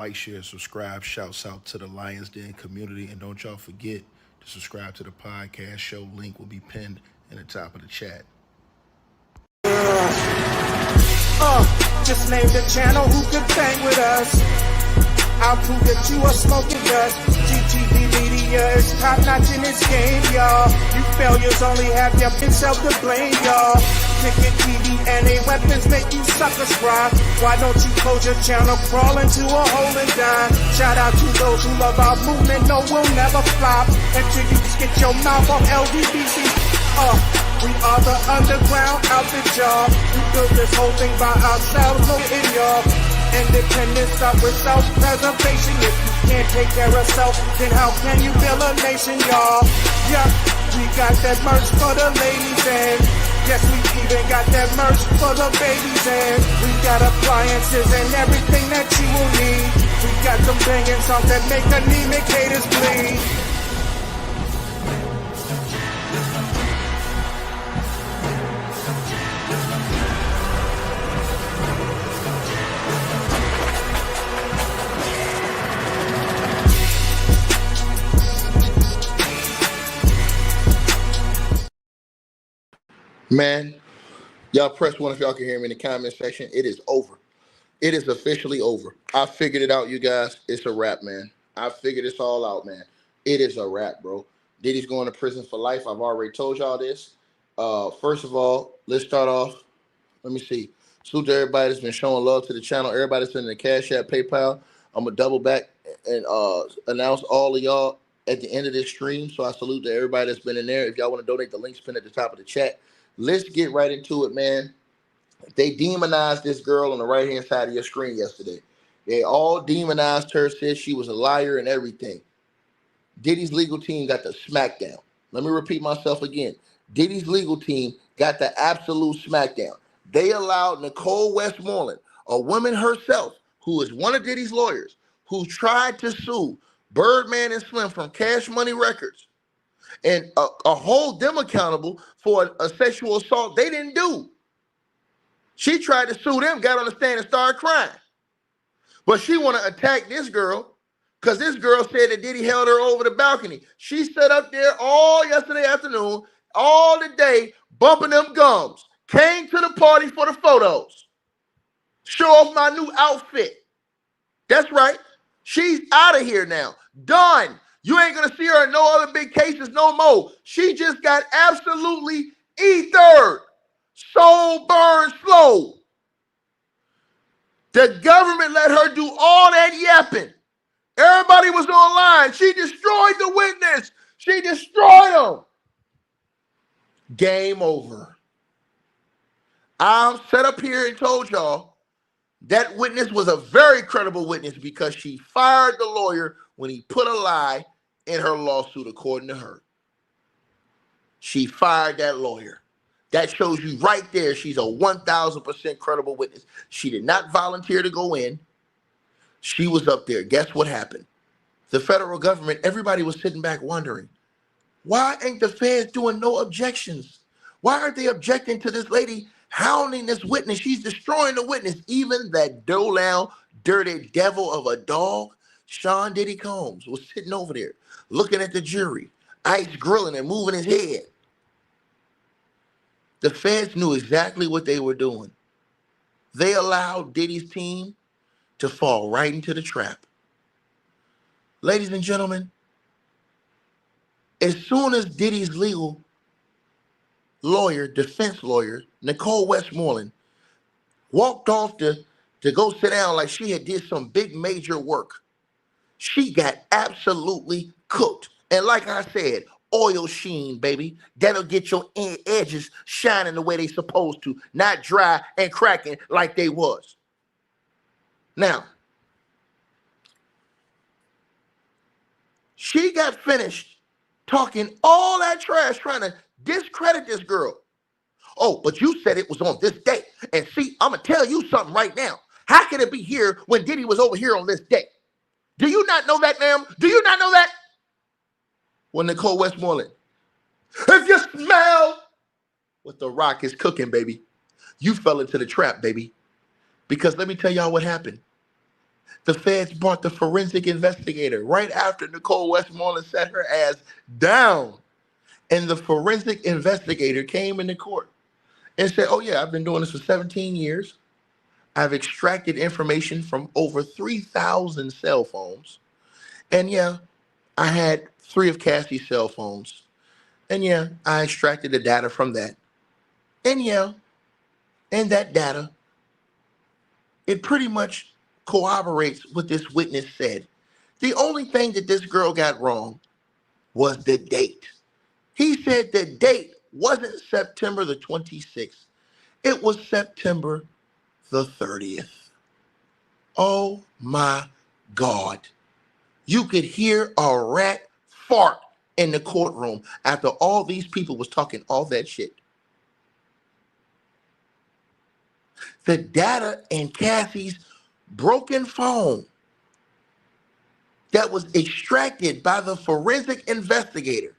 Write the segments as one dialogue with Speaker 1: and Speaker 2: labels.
Speaker 1: Like, share, subscribe. Shouts out to the Lions Den community. And don't y'all forget to subscribe to the podcast show. Link will be pinned in the top of the chat.
Speaker 2: Just name the channel who could bang with us. I'll prove that you are smoking dust. GTV Media is top notch in this game, y'all. You failures only have yourself to blame, y'all. Ticket TV and a weapons make you suckers cry. Why don't you close your channel, crawl into a hole and die? Shout out to those who love our movement, no, we'll never flop until you get your mouth off LDBC. We are the underground outfit, y'all. We built this whole thing by ourselves, no in y'all. Independence start with self-preservation. If you can't take care of self, then how can you build a nation, y'all? Yeah, we got that merch for the ladies and yes, we even got that merch for the babies and we got appliances and everything that you will need. We got some banging songs that make anemic haters bleed.
Speaker 3: Man, y'all press one if y'all can hear me in the comment section. It is over. It is officially over. I figured it out, you guys. It's a wrap, man. I figured this all out, man. It is a wrap, bro. Diddy's going to prison for life. I've already told y'all this. First of all, let's start off. Let me see. Salute to everybody that's been showing love to the channel. Everybody sending the Cash App, PayPal. I'm going to double back and announce all of y'all at the end of this stream. So I salute to everybody that's been in there. If y'all want to donate, the link's pinned at the top of the chat. Let's get right into it, man. They demonized this girl on the right-hand side of your screen yesterday. They all demonized her, said she was a liar and everything. Diddy's legal team got the smackdown. Let me repeat myself again. Diddy's legal team got the absolute smackdown. They allowed Nicole Westmoreland, a woman herself, who is one of Diddy's lawyers, who tried to sue Birdman and Slim from Cash Money Records and hold them accountable for a sexual assault they didn't do. She tried to sue them, got on the stand and started crying. But she want to attack this girl because this girl said that Diddy held her over the balcony. She sat up there all yesterday afternoon, all the day, bumping them gums. Came to the party for the photos. Show off my new outfit. That's right. She's out of here now. Done. You ain't going to see her in no other big cases no more. She just got absolutely ethered. Soul burned slow. The government let her do all that yapping. Everybody was online. She destroyed the witness. She destroyed him. Game over. I sat up here and told y'all that witness was a very credible witness because she fired the lawyer when he put a lie in her lawsuit, according to her. She fired that lawyer. That shows you right there she's a 1,000% credible witness. She did not volunteer to go in. She was up there. Guess what happened? The federal government, everybody was sitting back wondering, why ain't the feds doing no objections? Why aren't they objecting to this lady hounding this witness? She's destroying the witness. Even that down, dirty devil of a dog, Sean Diddy Combs, was sitting over there looking at the jury, ice grilling and moving his head. The feds knew exactly what they were doing. They allowed Diddy's team to fall right into the trap. Ladies and gentlemen, as soon as Diddy's legal lawyer, defense lawyer, Nicole Westmoreland, walked off to go sit down like she had did some big major work, she got absolutely cooked. And like I said, oil sheen, baby. That'll get your edges shining the way they supposed to, not dry and cracking like they was. Now, she got finished talking all that trash, trying to discredit this girl. Oh, but you said it was on this day. And see, I'm going to tell you something right now. How can it be here when Diddy was over here on this day? Do you not know that, ma'am? Do you not know that? Well, Nicole Westmoreland, if you smell what the rock is cooking, baby, you fell into the trap, baby. Because let me tell y'all what happened. The feds brought the forensic investigator right after Nicole Westmoreland sat her ass down. And the forensic investigator came into court and said, oh, yeah, I've been doing this for 17 years. I've extracted information from over 3,000 cell phones. And yeah, I had 3 of Cassie's cell phones. And yeah, I extracted the data from that. And yeah, and that data, it pretty much corroborates what this witness said. The only thing that this girl got wrong was the date. He said the date wasn't September the 26th. It was September the 30th. Oh my God. You could hear a rat fart in the courtroom after all these people was talking all that shit. The data in Cassie's broken phone that was extracted by the forensic investigator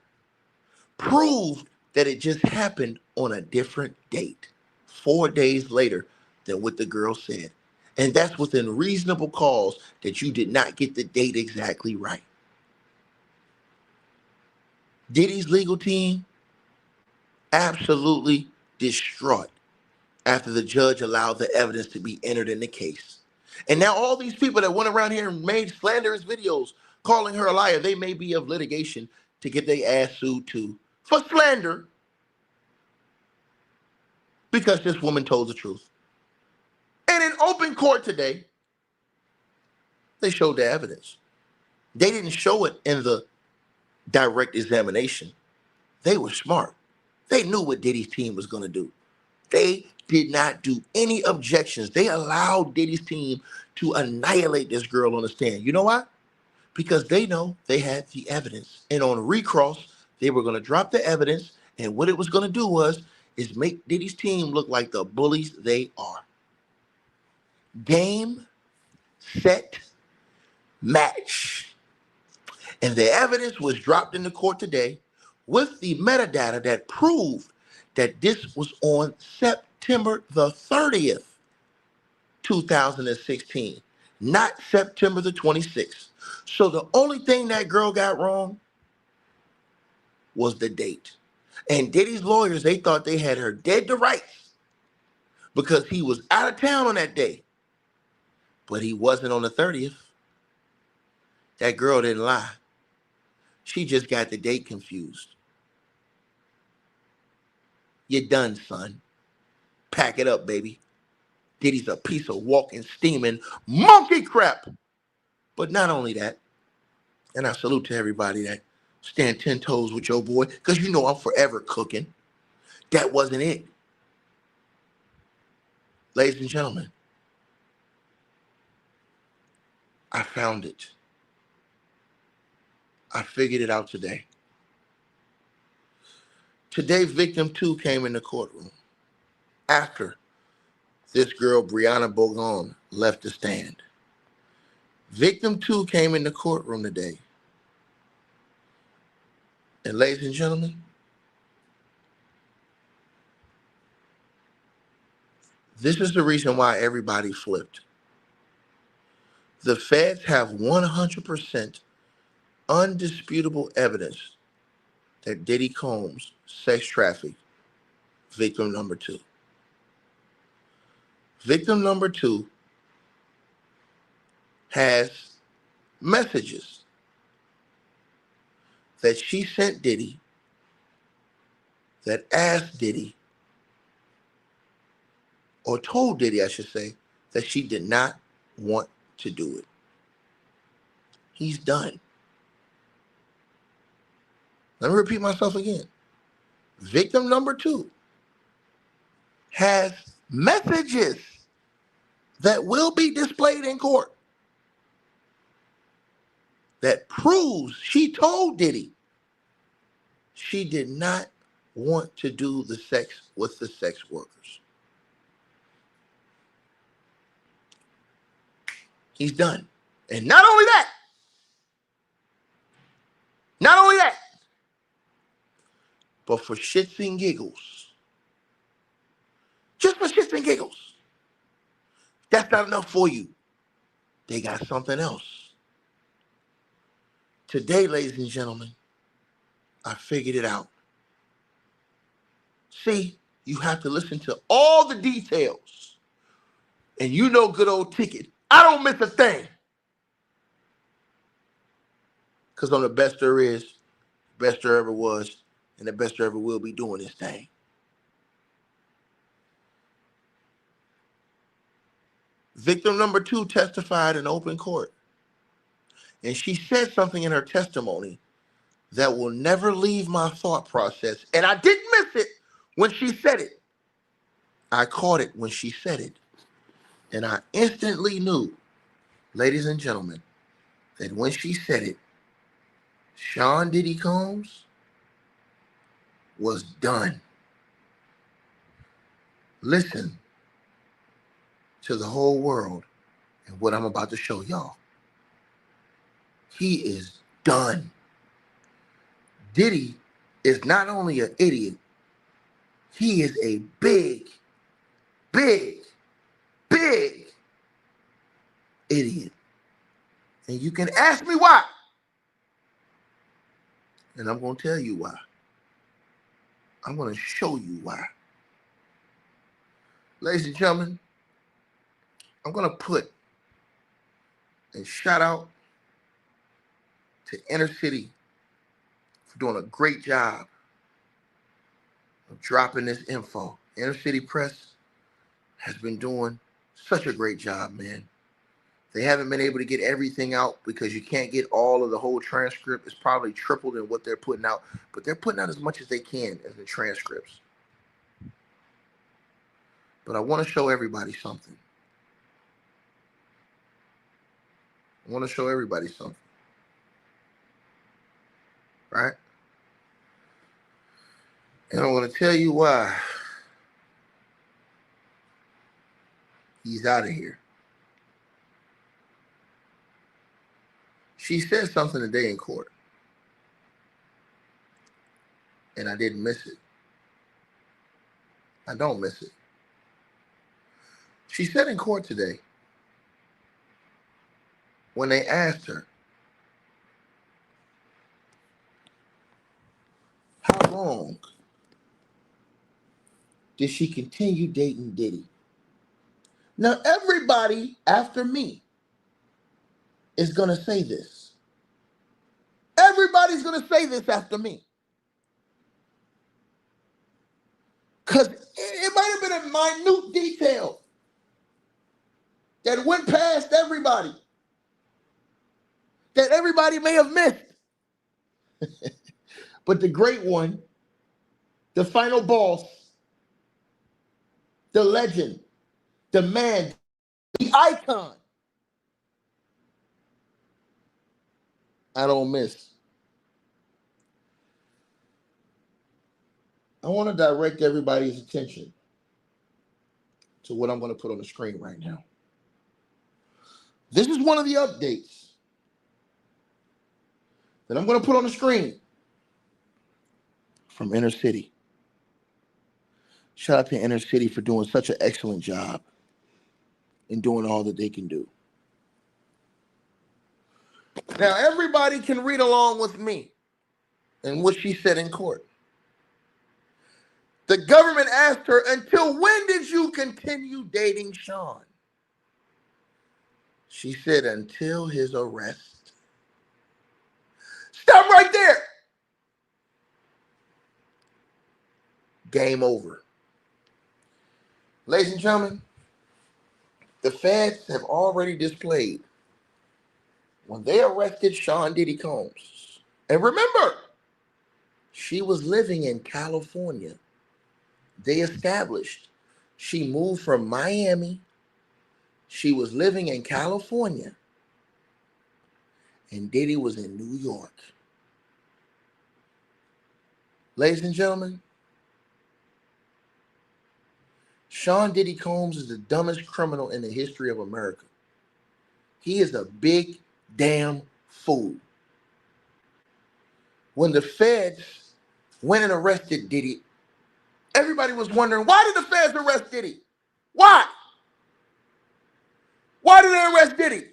Speaker 3: proved that it just happened on a different date, 4 days later than what the girl said. And that's within reasonable cause that you did not get the date exactly right. Diddy's legal team absolutely distraught after the judge allowed the evidence to be entered in the case. And now all these people that went around here and made slanderous videos calling her a liar, they may be of litigation to get their ass sued too for slander because this woman told the truth. And in open court today, they showed the evidence. They didn't show it in the direct examination. They were smart. They knew what Diddy's team was going to do. They did not do any objections. They allowed Diddy's team to annihilate this girl on the stand. You know why? Because they know they had the evidence. And on recross, they were going to drop the evidence. And what it was going to do is make Diddy's team look like the bullies they are. Game, set, match. And the evidence was dropped in the court today with the metadata that proved that this was on September the 30th, 2016, not September the 26th. So the only thing that girl got wrong was the date. And Diddy's lawyers, they thought they had her dead to rights because he was out of town on that day. But he wasn't on the 30th. That girl didn't lie. She just got the date confused. You're done, son. Pack it up, baby. Diddy's a piece of walking, steaming monkey crap. But not only that, and I salute to everybody that stand 10 toes with your boy, because you know I'm forever cooking. That wasn't it. Ladies and gentlemen, I found it. I figured it out today. Today, victim 2 came in the courtroom after this girl, Brianna Bogon, left the stand. Victim 2 came in the courtroom today. And ladies and gentlemen, this is the reason why everybody flipped. The feds have 100% undisputable evidence that Diddy Combs sex trafficked victim number 2. Victim number 2 has messages that she sent Diddy that asked Diddy, or told Diddy, I should say, that she did not want to do it. He's done. Let me repeat myself again. Victim number 2 has messages that will be displayed in court that proves she told Diddy she did not want to do the sex with the sex workers. He's done. And not only that, but for shits and giggles, just for shits and giggles, that's not enough for you. They got something else. Today, ladies and gentlemen, I figured it out. See, you have to listen to all the details. And you know good old Ticket. I don't miss a thing. Because I'm the best there is, best there ever was, and the best there ever will be doing this thing. Victim number 2 testified in open court. And she said something in her testimony that will never leave my thought process. And I didn't miss it when she said it. I caught it when she said it. And I instantly knew, ladies and gentlemen, that when she said it, Sean Diddy Combs was done. Listen to the whole world and what I'm about to show y'all. He is done. Diddy is not only an idiot, he is a big, big, big idiot. And you can ask me why. And I'm going to tell you why. I'm going to show you why. Ladies and gentlemen, I'm going to put a shout out to Inner City for doing a great job of dropping this info. Inner City Press has been doing such a great job, man. They haven't been able to get everything out because you can't get all of the whole transcript. It's probably tripled in what they're putting out, but they're putting out as much as they can as the transcripts. But I want to show everybody something. I want to show everybody something. Right? And I'm going to tell you why he's out of here. She said something today in court, and I didn't miss it. I don't miss it. She said in court today, when they asked her, how long did she continue dating Diddy? Now, everybody after me is going to say this. Everybody's going to say this after me. Because it might have been a minute detail that went past everybody, that everybody may have missed. But the great one, the final boss, the legend, the man, the icon, I don't miss. I want to direct everybody's attention to what I'm going to put on the screen right now. This is one of the updates that I'm going to put on the screen from Inner City. Shout out to Inner City for doing such an excellent job in doing all that they can do. Now, everybody can read along with me and what she said in court. The government asked her, until when did you continue dating Sean? She said, until his arrest. Stop right there. Game over. Ladies and gentlemen, the feds have already displayed when they arrested Sean Diddy Combs. And remember, she was living in California. They established she moved from Miami. She was living in California. And Diddy was in New York. Ladies and gentlemen, Sean Diddy Combs is the dumbest criminal in the history of America. He is a big damn fool. When the feds went and arrested Diddy, everybody was wondering, why did the feds arrest Diddy? Why? Why did they arrest Diddy?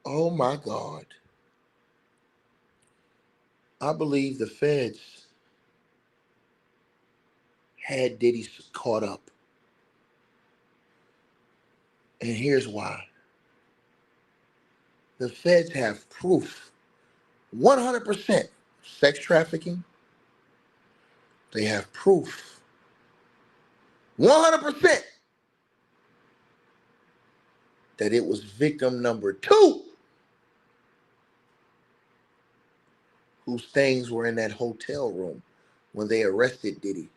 Speaker 3: Oh my God. I believe the feds had Diddy caught up. And here's why. The feds have proof 100% sex trafficking. They have proof 100% that it was victim number 2 whose things were in that hotel room when they arrested Diddy.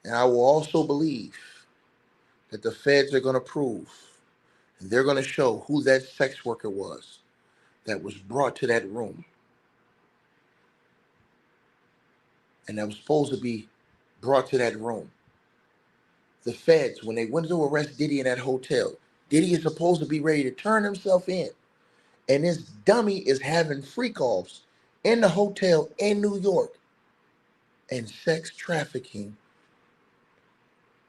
Speaker 3: And I will also believe that the feds are going to prove and they're going to show who that sex worker was that was brought to that room and that was supposed to be brought to that room. The feds, when they went to arrest Diddy in that hotel, Diddy is supposed to be ready to turn himself in. And this dummy is having freak offs in the hotel in New York. And sex trafficking,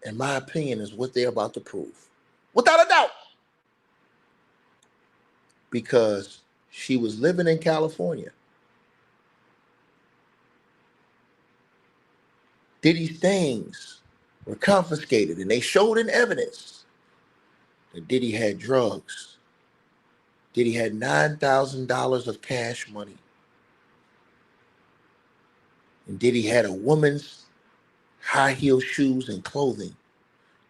Speaker 3: in my opinion, is what they're about to prove. Without a doubt. Because she was living in California. Diddy's things were confiscated and they showed in evidence that Diddy had drugs. Diddy had $9,000 of cash money. And Diddy had a woman's high heel shoes and clothing,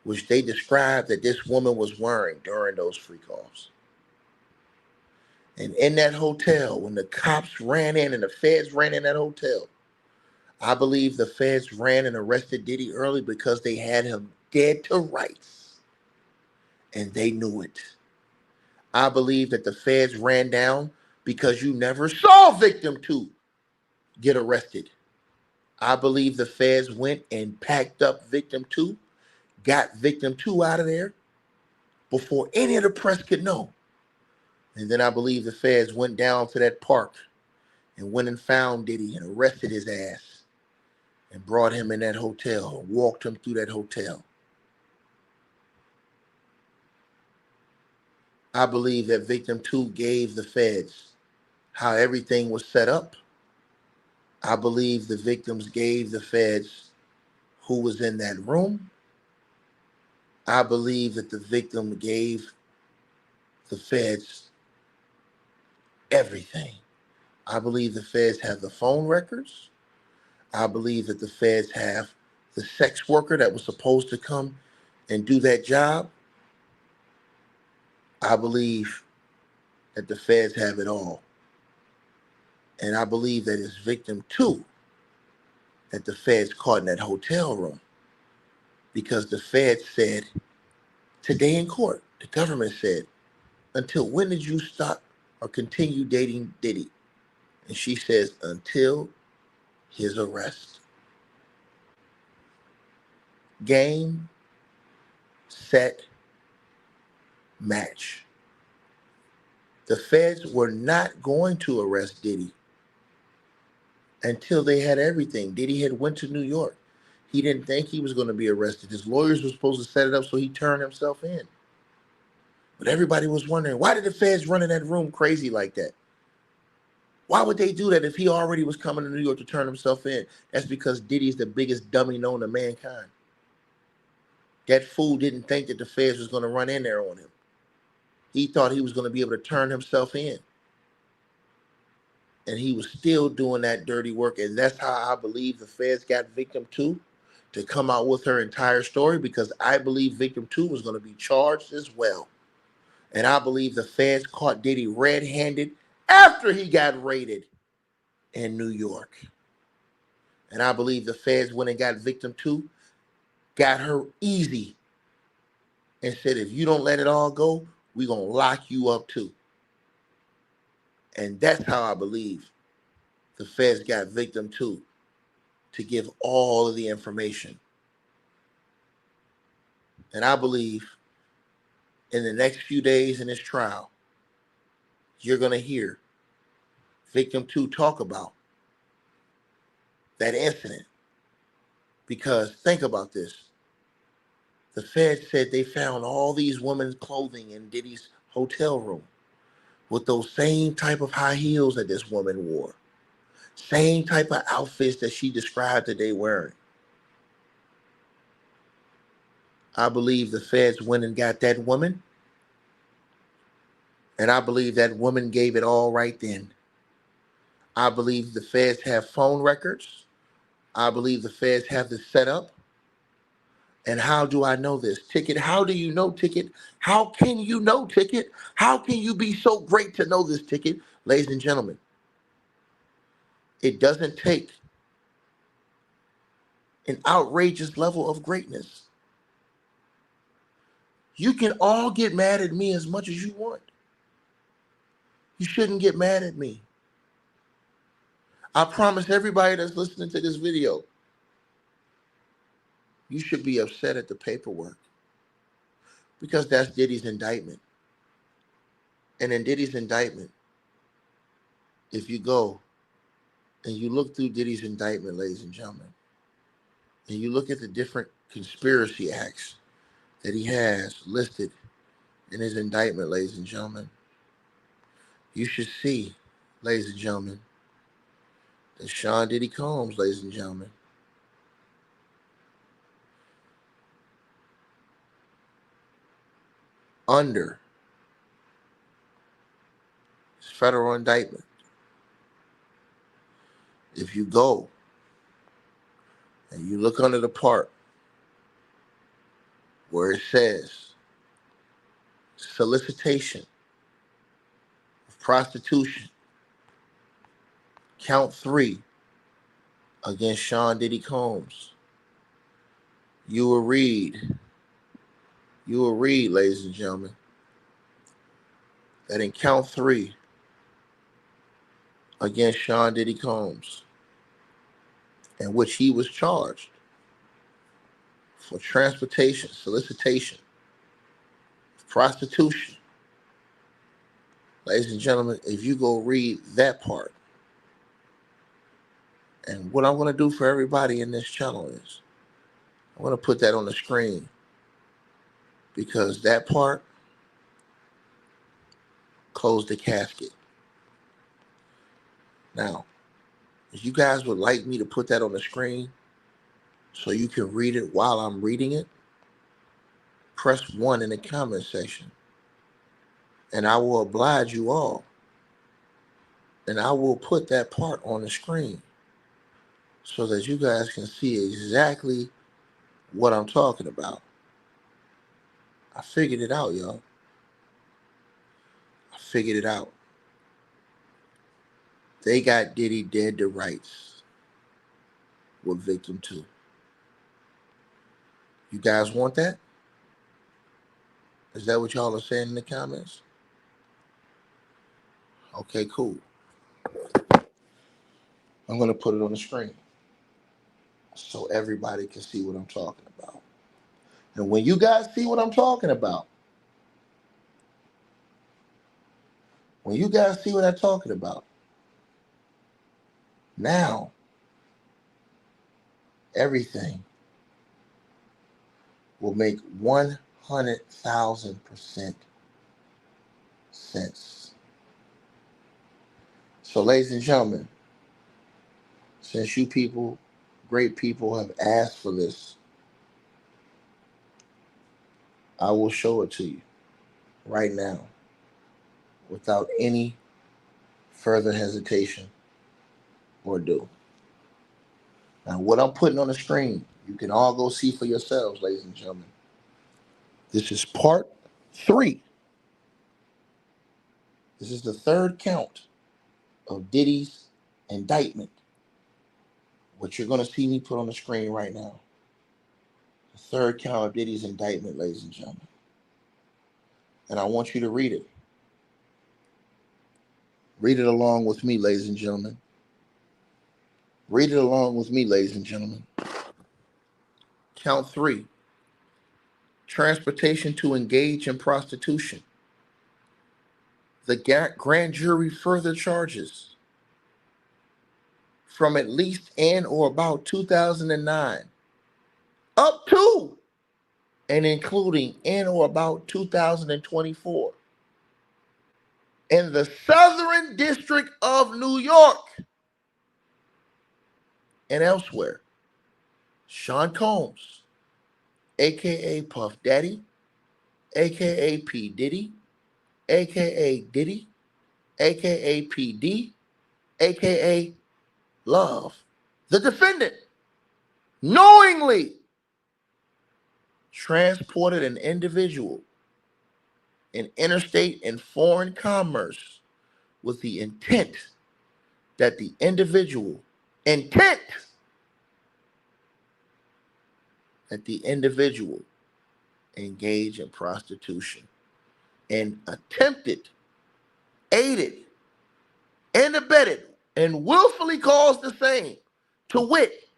Speaker 3: which they described that this woman was wearing during those freak offs. And in that hotel, when the cops ran in and the feds ran in that hotel, I believe the feds ran and arrested Diddy early because they had him dead to rights. And they knew it. I believe that the feds ran down because you never saw victim 2 get arrested. I believe the feds went and packed up victim 2, got victim 2 out of there before any of the press could know. And then I believe the feds went down to that park and went and found Diddy and arrested his ass and brought him in that hotel and walked him through that hotel. I believe that victim 2 gave the feds how everything was set up. I believe the victims gave the feds who was in that room. I believe that the victim gave the feds everything. I believe the feds have the phone records. I believe that the feds have the sex worker that was supposed to come and do that job. I believe that the feds have it all. And I believe that it's victim 2 that the feds caught in that hotel room. Because the feds said today in court, the government said, until when did you stop or continue dating Diddy? And she says, until his arrest. Game, set, match. The feds were not going to arrest Diddy until they had everything. Diddy had went to New York. He didn't think he was going to be arrested. His lawyers were supposed to set it up so he turned himself in. But everybody was wondering, why did the feds run in that room crazy like that? Why would they do that if he already was coming to New York to turn himself in? That's because Diddy's the biggest dummy known to mankind. That fool didn't think that the feds was going to run in there on him. He thought he was going to be able to turn himself in. And he was still doing that dirty work. And that's how I believe the feds got victim 2 to come out with her entire story, because I believe victim 2 was going to be charged as well. And I believe the feds caught Diddy red-handed after he got raided in New York. And I believe the feds went and got victim 2, got her easy, and said, if you don't let it all go, we're going to lock you up too. And that's how I believe the feds got victim 2, to give all of the information. And I believe in the next few days in this trial, you're going to hear victim 2 talk about that incident. Because think about this. The feds said they found all these women's clothing in Diddy's hotel room. with those same type of high heels that this woman wore, same type of outfits that she described that they wearing. I believe the feds went and got that woman, and I believe that woman gave it all right then. I believe the feds have phone records. I believe the feds have this set up. And how do I know this? Ticket, how do you know, Ticket? How can you know, Ticket? How can you be so great to know this, Ticket? Ladies and gentlemen, it doesn't take an outrageous level of greatness. You can all get mad at me as much as you want. You shouldn't get mad at me. I promise everybody that's listening to this video, you should be upset at the paperwork because that's Diddy's indictment. And in Diddy's indictment, if you go and you look through Diddy's indictment, ladies and gentlemen, and you look at the different conspiracy acts that he has listed in his indictment, ladies and gentlemen, you should see, ladies and gentlemen, that Sean Diddy Combs, ladies and gentlemen, under his federal indictment, if you go and you look under the part where it says solicitation of prostitution, count 3 against Sean Diddy Combs, you will read, ladies and gentlemen, that in count 3 against Sean Diddy Combs, in which he was charged for transportation, solicitation, prostitution. Ladies and gentlemen, if you go read that part, and what I'm going to do for everybody in this channel is, I'm going to put that on the screen, because that part closed the casket. Now, if you guys would like me to put that on the screen so you can read it while I'm reading it, press 1 in the comment section, and I will oblige you all, and I will put that part on the screen so that you guys can see exactly what I'm talking about. I figured it out, y'all. I figured it out. They got Diddy dead to rights with Victim 2. You guys want that? Is that what y'all are saying in the comments? Okay, cool. I'm going to put it on the screen so everybody can see what I'm talking about. And when you guys see what I'm talking about, now everything will make 100,000% sense. So, ladies and gentlemen, since you people, great people, have asked for this, I will show it to you right now without any further hesitation or ado. Now, what I'm putting on the screen, you can all go see for yourselves, ladies and gentlemen. This is part 3. This is the 3rd count of Diddy's indictment. What you're going to see me put on the screen right now. The 3rd count of Diddy's indictment, ladies and gentlemen. And I want you to read it. Read it along with me, ladies and gentlemen. Read it along with me, ladies and gentlemen. Count 3. Transportation to engage in prostitution. The grand jury further charges from at least and or about 2009 up to and including and or about 2024 in the Southern District of New York and elsewhere. Sean Combs, aka Puff Daddy, aka P. Diddy, aka Diddy, aka PD, aka Love, the defendant, knowingly transported an individual in interstate and foreign commerce with the intent that the individual intent that the individual engage in prostitution and attempted, aided, and abetted, and willfully caused the same, to wit,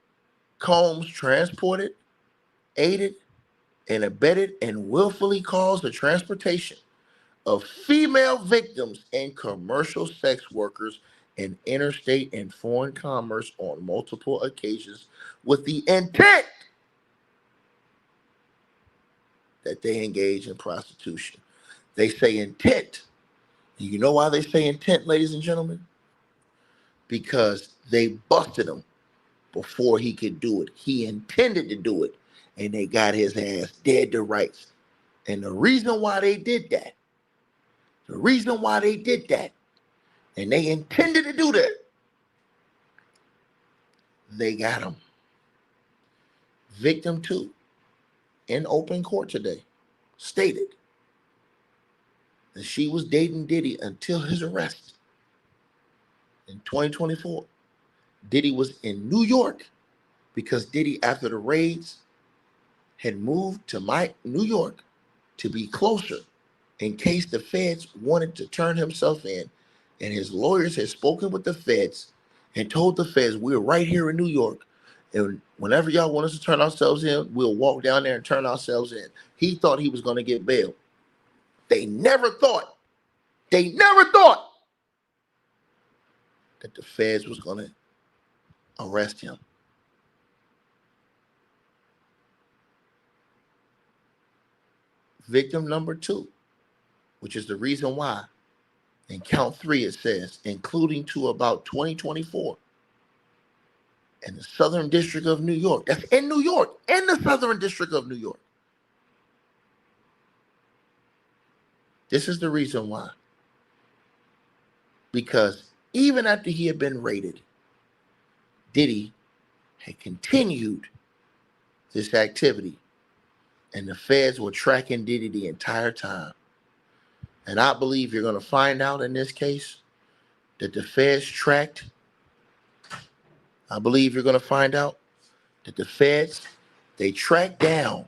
Speaker 3: Combs transported, aided, and abetted, and willfully caused the transportation of female victims and commercial sex workers in interstate and foreign commerce on multiple occasions with the intent that they engage in prostitution. They say intent. You know why they say intent, ladies and gentlemen? Because they busted him before he could do it. He intended to do it, and they got his ass dead to rights. And the reason why they did that, and they intended to do that, they got him. Victim 2, in open court today, stated that she was dating Diddy until his arrest in 2024. Diddy was in New York because Diddy, after the raids, had moved to New York to be closer in case the feds wanted to turn himself in. And his lawyers had spoken with the feds and told the feds, we're right here in New York. And whenever y'all want us to turn ourselves in, we'll walk down there and turn ourselves in. He thought he was going to get bail. They never thought that the feds was going to arrest him. Victim number 2, which is the reason why in count 3 it says, including to about 2024, in the Southern District of New York. That's in New York, in the Southern District of New York. This is the reason why. Because even after he had been raided, Diddy had continued this activity, and the feds were tracking Diddy the entire time. And I believe you're going to find out in this case that the feds tracked. I believe you're going to find out that the feds, they tracked down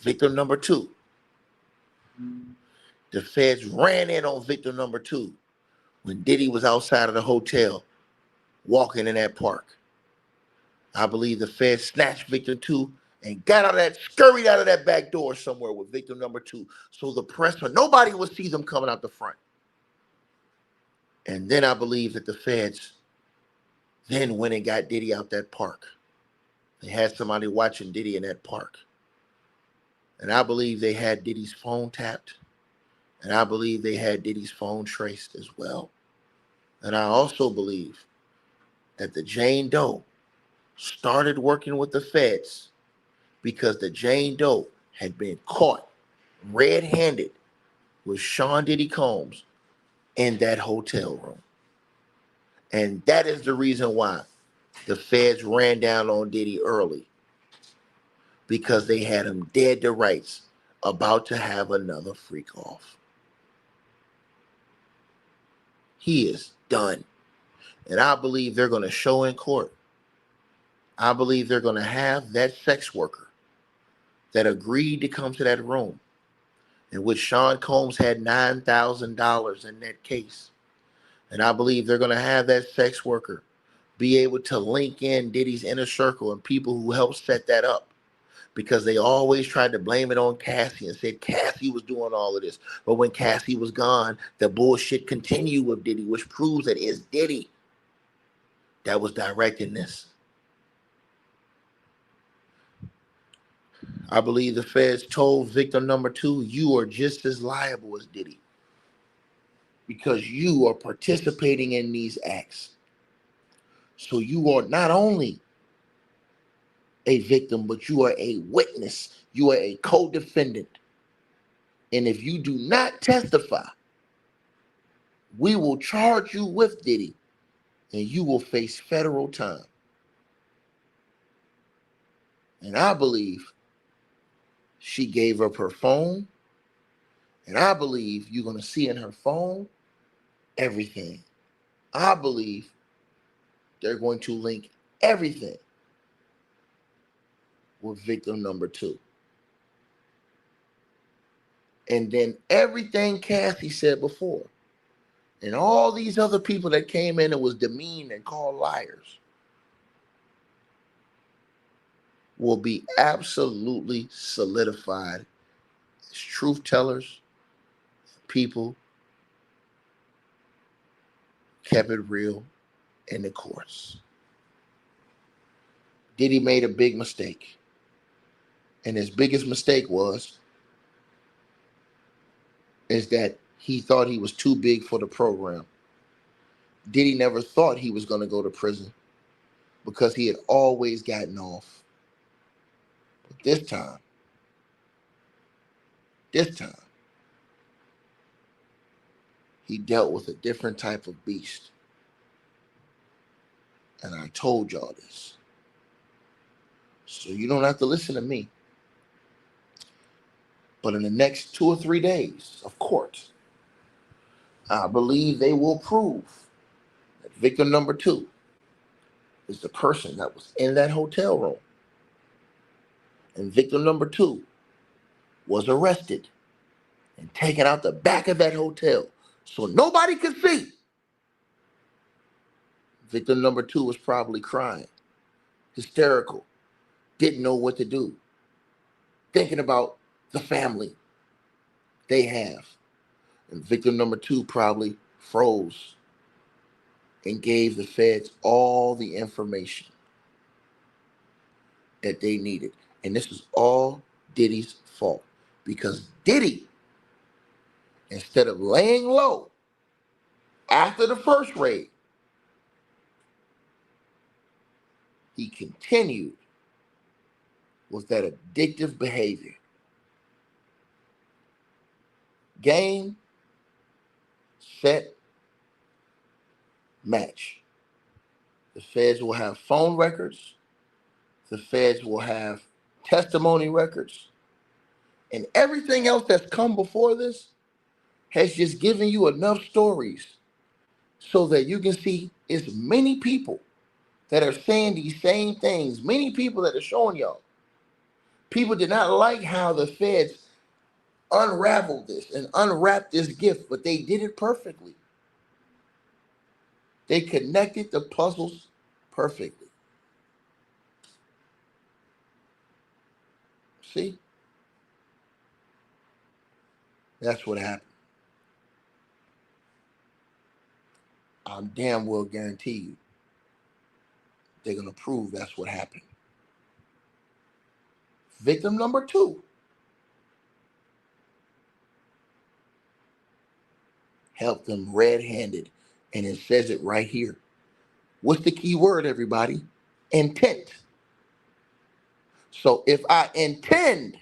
Speaker 3: victim number 2. The feds ran in on victim number 2 when Diddy was outside of the hotel walking in that park. I believe the feds snatched victim 2 and scurried out of that back door somewhere with victim number 2. So the press or nobody would see them coming out the front. And then I believe that the feds then went and got Diddy out that park. They had somebody watching Diddy in that park. And I believe they had Diddy's phone tapped. And I believe they had Diddy's phone traced as well. And I also believe that the Jane Doe started working with the feds because the Jane Doe had been caught red-handed with Sean Diddy Combs in that hotel room. And that is the reason why the feds ran down on Diddy early, because they had him dead to rights, about to have another freak off. He is done. And I believe they're going to show in court. I believe they're going to have that sex worker that agreed to come to that room, in which Sean Combs had $9,000 in that case. And I believe they're going to have that sex worker be able to link in Diddy's inner circle and people who helped set that up, because they always tried to blame it on Cassie and said Cassie was doing all of this. But when Cassie was gone, the bullshit continued with Diddy, which proves that it's Diddy that was directing this. I believe the feds told victim number 2, you are just as liable as Diddy. because you are participating in these acts. So you are not only a victim, but you are a witness. You are a co-defendant. And if you do not testify, we will charge you with Diddy and you will face federal time. And I believe she gave up her phone. And I believe you're going to see in her phone everything. I believe they're going to link everything with victim number 2. And then everything Cassie said before, and all these other people that came in and was demeaned and called liars, will be absolutely solidified as truth tellers, people kept it real in the courts. Diddy made a big mistake. And his biggest mistake is that he thought he was too big for the program. Diddy never thought he was going to go to prison because he had always gotten off. But this time, he dealt with a different type of beast. And I told y'all this. So you don't have to listen to me. But in the next 2 or 3 days of court, I believe they will prove that victim number 2 is the person that was in that hotel room. And victim number 2 was arrested and taken out the back of that hotel so nobody could see. Victim number 2 was probably crying, hysterical, didn't know what to do, thinking about the family they have. And victim number 2 probably froze and gave the feds all the information that they needed. And this is all Diddy's fault, because Diddy, instead of laying low after the first raid, he continued with that addictive behavior. Game, set, match. The feds will have phone records. The feds will have testimony records. And everything else that's come before this has just given you enough stories so that you can see it's many people that are saying these same things. Many people that are showing y'all. People did not like how the feds unraveled this and unwrapped this gift, but they did it perfectly. They connected the puzzles perfectly. See? That's what happened. I'm damn well guarantee you they're going to prove that's what happened. Victim number 2 helped them red-handed, and it says it right here. What's the key word, everybody? Intent. So if I intend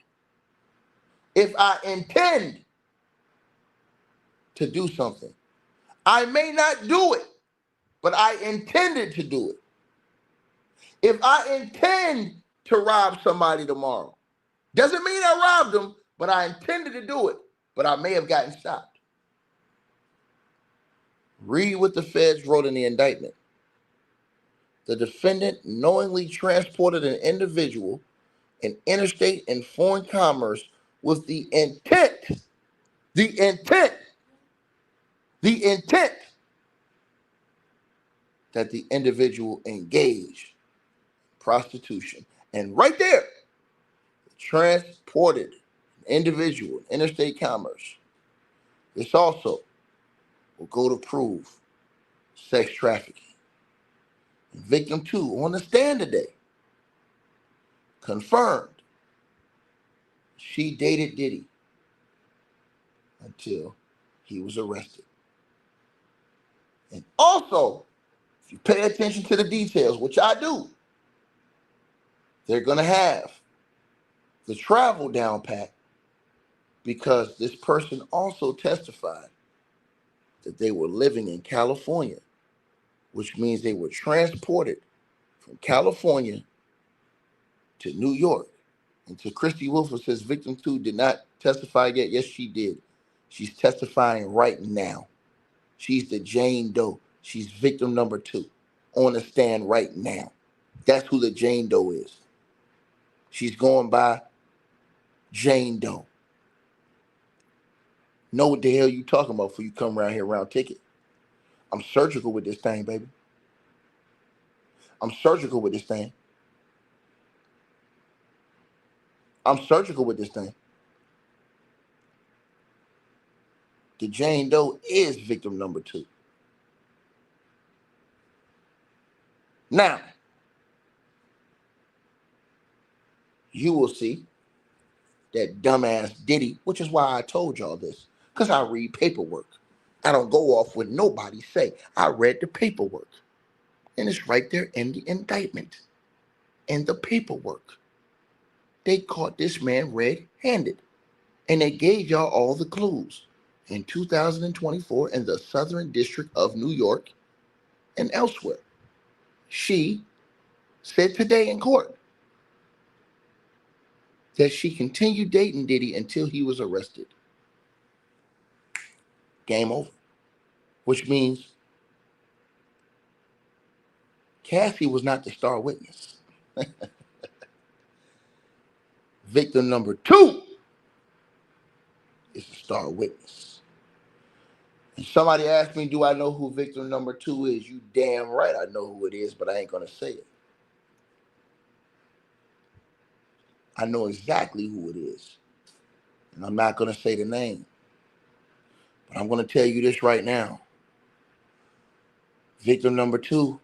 Speaker 3: to do something, I may not do it, but I intended to do it. If I intend to rob somebody tomorrow, doesn't mean I robbed them, but I intended to do it, but I may have gotten stopped. Read what the feds wrote in the indictment. The defendant knowingly transported an individual in interstate and foreign commerce with the intent that the individual engage in prostitution. And right there, transported an individual in interstate commerce. This also will go to prove sex trafficking. And victim 2 on the stand today confirmed she dated Diddy until he was arrested. And also, if you pay attention to the details, which I do, they're going to have the travel down pat because this person also testified that they were living in California, which means they were transported from California to New York. And to Christy Wolf, says victim 2 did not testify yet. Yes, she did. She's testifying right now. She's the Jane Doe. She's victim number 2 on the stand right now. That's who the Jane Doe is. She's going by Jane Doe. Know what the hell you talking about before you come around here around ticket. I'm surgical with this thing, baby. I'm surgical with this thing. I'm surgical with this thing. The Jane Doe is victim number 2. Now, you will see that dumbass Diddy, which is why I told y'all this, because I read paperwork. I don't go off what nobody say. I read the paperwork. And it's right there in the indictment. In the paperwork. They caught this man red-handed. And they gave y'all all the clues. In 2024 in the Southern District of New York and elsewhere. She said today in court that she continued dating Diddy until he was arrested. Game over. Which means Cassie was not the star witness. Victim number 2 is the star witness. And somebody asked me, do I know who victim number 2 is? You damn right I know who it is, but I ain't going to say it. I know exactly who it is. And I'm not going to say the name. But I'm going to tell you this right now. Victim number 2,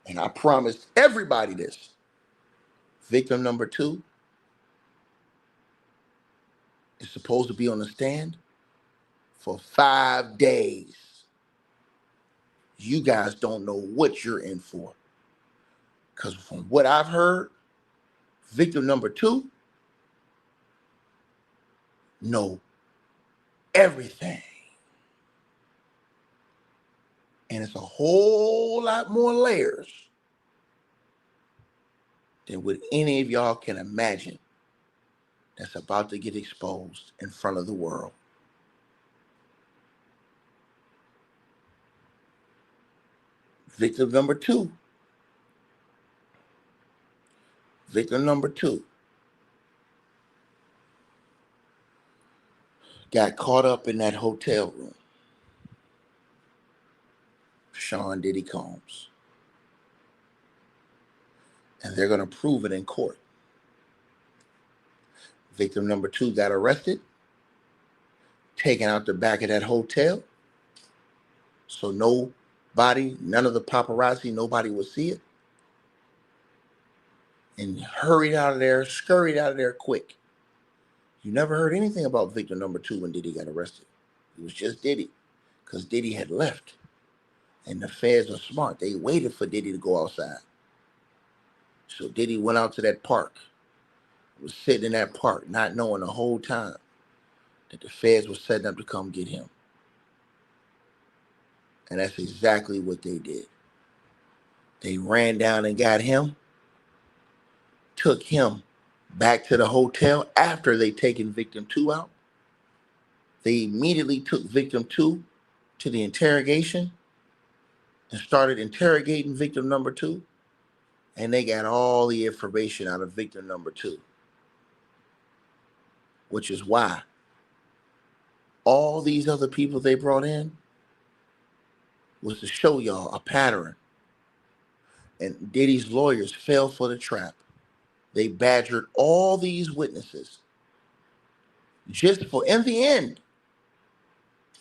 Speaker 3: and I promised everybody this. Victim number 2 is supposed to be on the stand for 5 days. You guys don't know what you're in for. Because from what I've heard, victim number 2 know everything. And it's a whole lot more layers than what any of y'all can imagine that's about to get exposed in front of the world. Victim number 2. Victim number 2 got caught up in that hotel room. Sean Diddy Combs. And they're going to prove it in court. Victim number 2 got arrested, taken out the back of that hotel. So nobody, none of the paparazzi, nobody would see it. And hurried out of there, scurried out of there quick. You never heard anything about victim number 2 when Diddy got arrested. It was just Diddy, because Diddy had left. And the feds are smart. They waited for Diddy to go outside. So Diddy went out to that park, was sitting in that park, not knowing the whole time that the feds were setting up to come get him. And that's exactly what they did. They ran down and got him, took him back to the hotel after they taken victim 2 out. They immediately took victim 2 to the interrogation and started interrogating victim number 2. And they got all the information out of victim number 2. Which is why all these other people they brought in was to show y'all a pattern. And Diddy's lawyers fell for the trap. They badgered all these witnesses just for, in the end,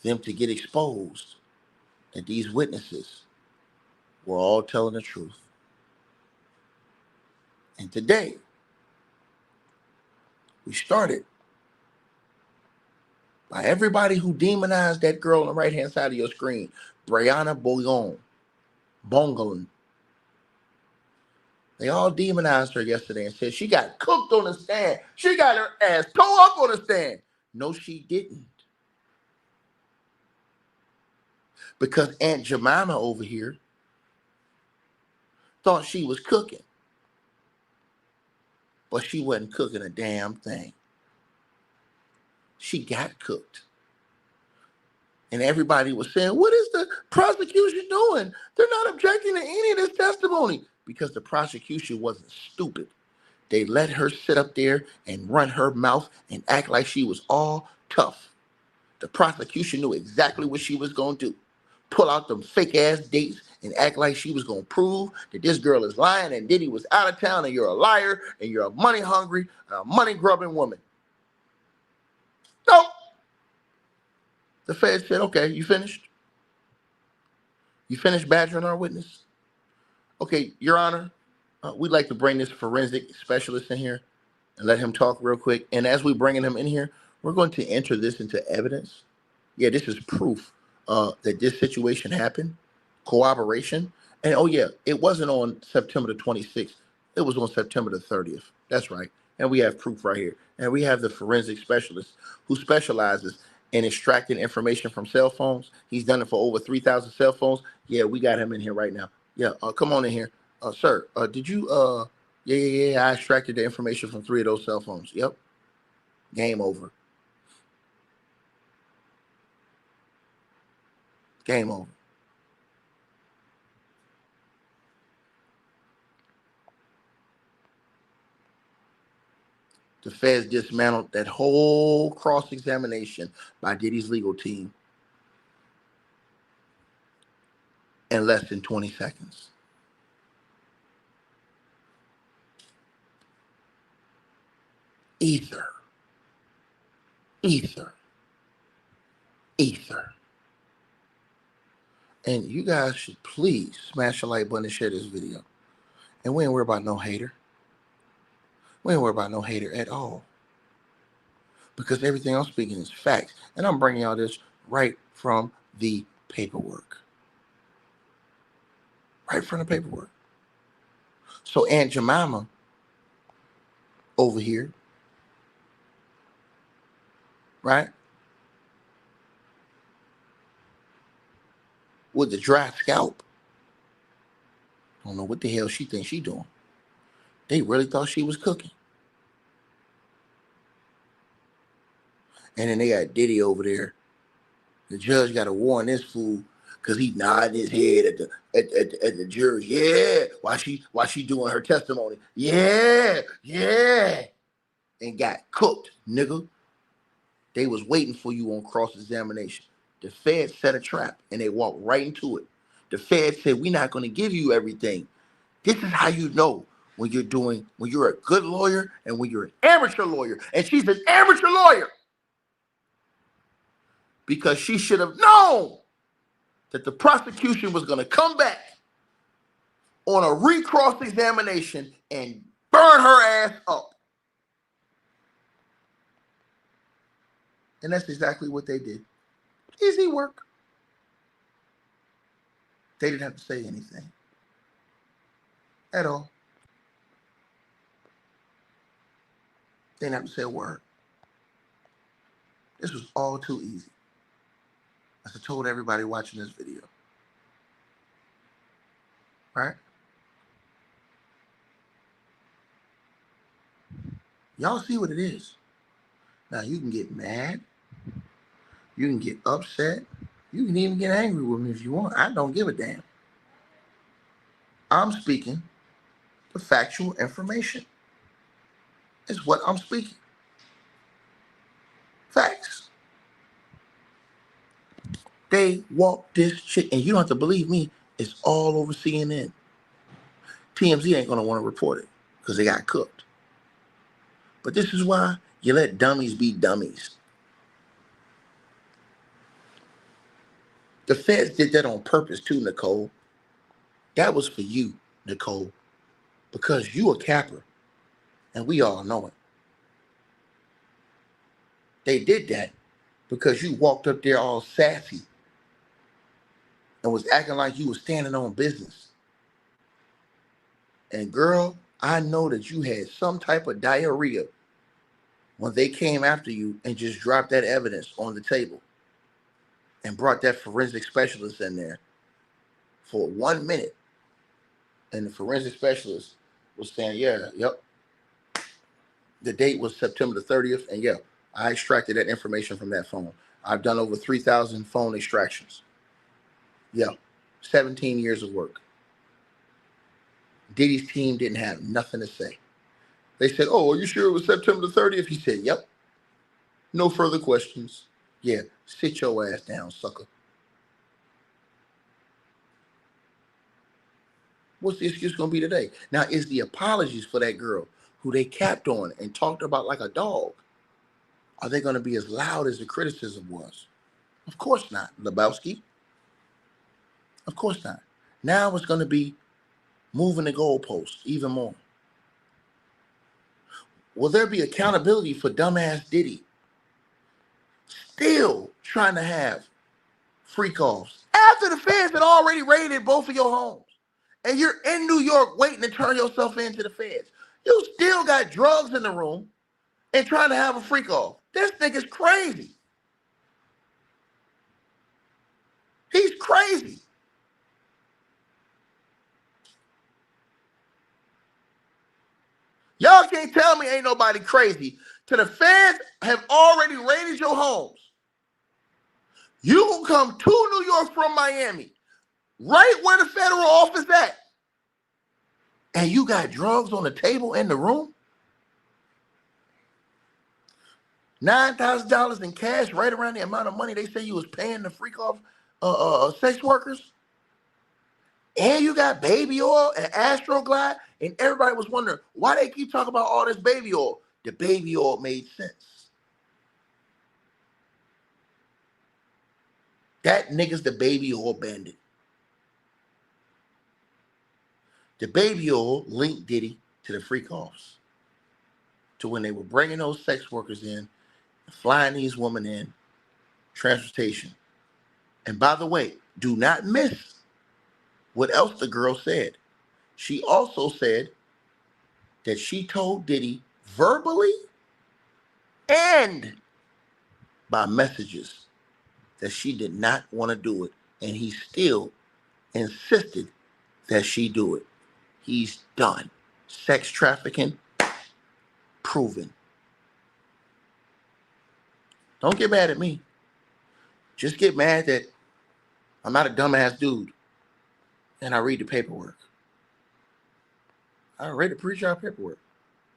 Speaker 3: them to get exposed that these witnesses were all telling the truth. And today, we started by everybody who demonized that girl on the right-hand side of your screen, Brianna Bongolan. They all demonized her yesterday and said she got cooked on the stand. She got her ass tore up on the stand. No, she didn't. Because Aunt Jemima over here thought she was cooking. But she wasn't cooking a damn thing. She got cooked. And everybody was saying, what is the prosecution doing? They're not objecting to any of this testimony. Because the prosecution wasn't stupid. They let her sit up there and run her mouth and act like she was all tough. The prosecution knew exactly what she was going to do. Pull out them fake-ass dates and act like she was going to prove that this girl is lying and Diddy was out of town and you're a liar and you're a money-hungry, money-grubbing woman. No. The Fed said, okay, you finished? You finished badgering our witness? Okay, Your Honor, we'd like to bring this forensic specialist in here and let him talk real quick. And as we're bringing him in here, we're going to enter this into evidence. Yeah, this is proof that this situation happened, corroboration. And oh yeah, it wasn't on September the 26th. It was on September the 30th. That's right. And we have proof right here. And we have the forensic specialist who specializes in extracting information from cell phones. He's done it for over 3,000 cell phones. Yeah, we got him in here right now. Yeah, come on in here. Sir, did you, I extracted the information from 3 of those cell phones. Yep. Game over. Game over. The feds dismantled that whole cross-examination by Diddy's legal team in less than 20 seconds. Ether. And you guys should please smash the like button and share this video. And we ain't worried about no hater. We ain't worried about no hater at all. Because everything I'm speaking is facts. And I'm bringing y'all this right from the paperwork. Right from the paperwork. So Aunt Jemima over here, right, with the dry scalp, don't know what the hell she thinks she doing. They really thought she was cooking. And then they got Diddy over there. The judge got to warn this fool because he nodded his head at the jury. Yeah, while she doing her testimony. Yeah. And got cooked, nigga. They was waiting for you on cross-examination. The Fed set a trap and they walked right into it. The Fed said, we're not going to give you everything. This is how you know when you're a good lawyer and when you're an amateur lawyer. And she's an amateur lawyer. Because she should have known that the prosecution was going to come back on a recross examination and burn her ass up. And that's exactly what they did. Easy work. They didn't have to say anything at all. They didn't have to say a word. This was all too easy. As I told everybody watching this video. Right? Y'all see what it is. Now you can get mad. You can get upset. You can even get angry with me if you want. I don't give a damn. I'm speaking the factual information. It's what I'm speaking. Facts. They walked this shit, and you don't have to believe me. It's all over CNN. TMZ ain't going to want to report it because they got cooked. But this is why you let dummies be dummies. The feds did that on purpose too, Nicole. That was for you, Nicole, because you a capper, and we all know it. They did that because you walked up there all sassy and was acting like you was standing on business. And girl, I know that you had some type of diarrhea when they came after you and just dropped that evidence on the table and brought that forensic specialist in there for 1 minute. And the forensic specialist was saying, yeah, yep. The date was September the 30th. And yeah, I extracted that information from that phone. I've done over 3,000 phone extractions. Yeah, 17 years of work. Diddy's team didn't have nothing to say. They said, oh, are you sure it was September the 30th? He said, yep. No further questions. Yeah, sit your ass down, sucker. What's the excuse going to be today? Now, is the apologies for that girl who they capped on and talked about like a dog, are they going to be as loud as the criticism was? Of course not, Lebowski. Of course not. Now it's going to be moving the goalposts even more. Will there be accountability for dumbass Diddy still trying to have freak offs after the feds had already raided both of your homes and you're in New York waiting to turn yourself into the feds? You still got drugs in the room and trying to have a freak off. This nigga's crazy. He's crazy. Y'all can't tell me ain't nobody crazy. Till the feds have already raided your homes. You gonna come to New York from Miami, right where the federal office at, and you got drugs on the table in the room? $9,000 in cash, right around the amount of money they say you was paying the freak off sex workers. And you got baby oil and Astroglide, and everybody was wondering why they keep talking about all this baby oil. The baby oil made sense. That nigga's the baby oil bandit. The baby oil linked Diddy to the freak offs, to when they were bringing those sex workers in, flying these women in, transportation. And by the way, do not miss what else the girl said. She also said that she told Diddy verbally and by messages that she did not want to do it. And he still insisted that she do it. He's done. Sex trafficking, proven. Don't get mad at me. Just get mad that I'm not a dumbass dude and I read the paperwork. I read the pre-trial paperwork.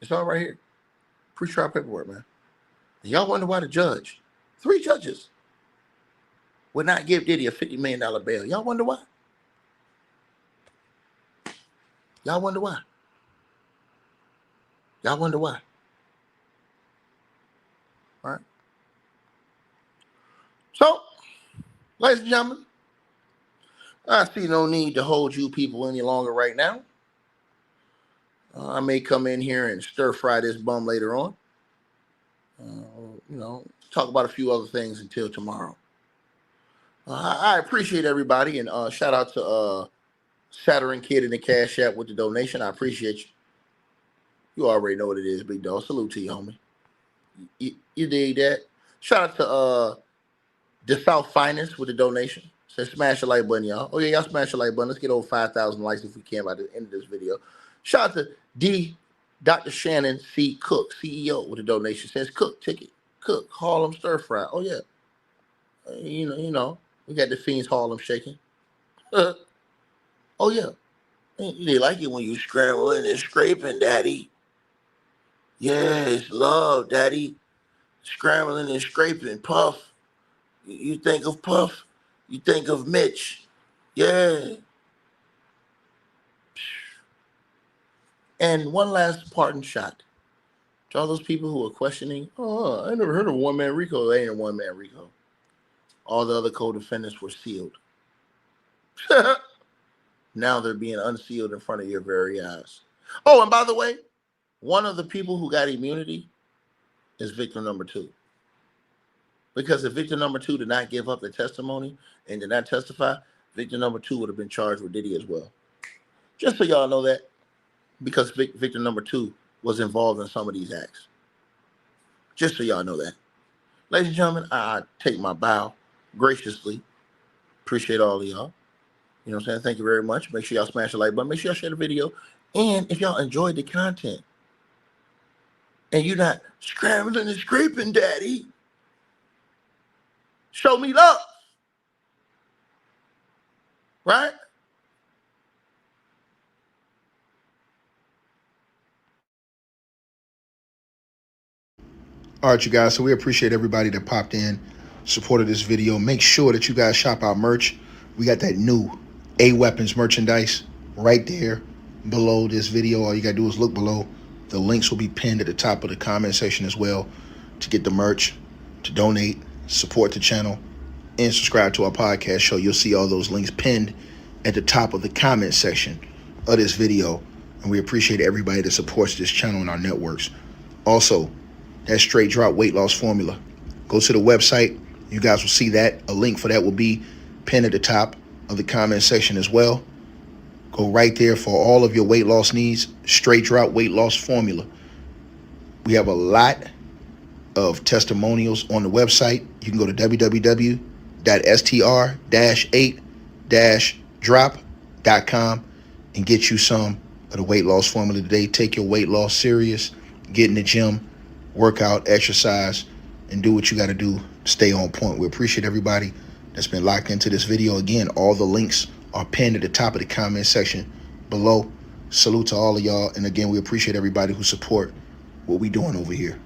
Speaker 3: It's all right here. Pre-trial paperwork, man. And y'all wonder why the judge, 3 judges, would not give Diddy a $50 million bail. Y'all wonder why? Y'all wonder why? Y'all wonder why? All right. So, ladies and gentlemen, I see no need to hold you people any longer right now. I may come in here and stir fry this bum later on. Talk about a few other things until tomorrow. I appreciate everybody, and shout out to Saturn Kid in the Cash App with the donation. I appreciate you. You already know what it is, big dog. Salute to you, homie. You dig that? Shout out to the South Finest with the donation. Says smash the like button, y'all. Oh yeah, y'all smash the like button. Let's get over 5,000 likes if we can by the end of this video. Shout out to Dr. Shannon C. Cook, CEO, with a donation. Says Cook ticket. Cook Harlem stir fry. Oh yeah. You know, we got the Fiends Harlem shaking. Oh yeah. They like it when you scrambling and scraping, daddy. Yes, love, daddy. Scrambling and scraping. Puff. You think of Puff, you think of Mitch. Yeah. And one last parting shot to all those people who are questioning, I never heard of one-man RICO. They ain't a one-man RICO. All the other co-defendants were sealed. Now they're being unsealed in front of your very eyes. Oh, and by the way, one of the people who got immunity is victim number 2. Because if victim number 2 did not give up the testimony and did not testify, victim number 2 would have been charged with Diddy as well. Just so y'all know that, because victim number 2 was involved in some of these acts. Just so y'all know that. Ladies and gentlemen, I take my bow graciously. Appreciate all of y'all. You know what I'm saying? Thank you very much. Make sure y'all smash the like button. Make sure y'all share the video. And if y'all enjoyed the content and you're not scrambling and scraping, daddy, show me love. Right?
Speaker 1: All right, you guys. So we appreciate everybody that popped in, supported this video. Make sure that you guys shop our merch. We got that new A-Weapons merchandise right there below this video. All you got to do is look below. The links will be pinned at the top of the comment section as well to get the merch, to donate, support the channel, and subscribe to our podcast show. You'll see all those links pinned at the top of the comment section of this video. And we appreciate everybody that supports this channel and our networks. Also, that straight drop weight loss formula. Go to the website. You guys will see that. A link for that will be pinned at the top of the comment section as well. Go right there for all of your weight loss needs. Straight drop weight loss formula. We have a lot of testimonials on the website. You can go to www.str-8-drop.com and get you some of the weight loss formula today. Take your weight loss serious. Get in the gym, work out, exercise, and do what you got to do. Stay on point. We appreciate everybody that's been locked into this video. Again, all the links are pinned at the top of the comment section below. Salute to all of y'all. And again, we appreciate everybody who support what we doing over here.